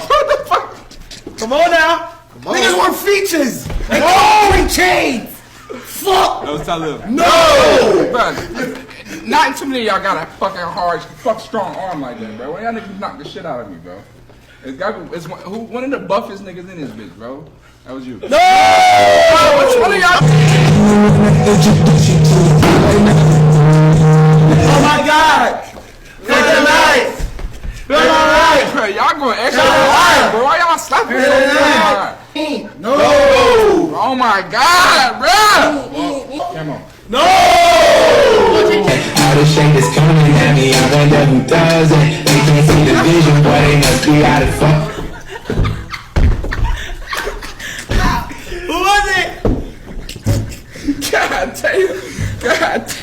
What the fuck? Come on now. Niggas want features. They can't chains. Fuck. No, tell him. No. Bro, not too many of y'all got a fucking hard, strong arm like that, bro. Why y'all niggas knock the shit out of me, bro? It's one of the buffest niggas in this bitch, bro. That was you. No! Which one of y'all? Oh my God! Feel nice! Feel alright! Bro, y'all going extra hard, bro. Why y'all slapping so hard? No! Oh my God, bro! Come on. No! All this shit is coming at me, I wonder who does it. They can't see the vision, boy, they must be out of fuck. Who was it? God damn. God damn.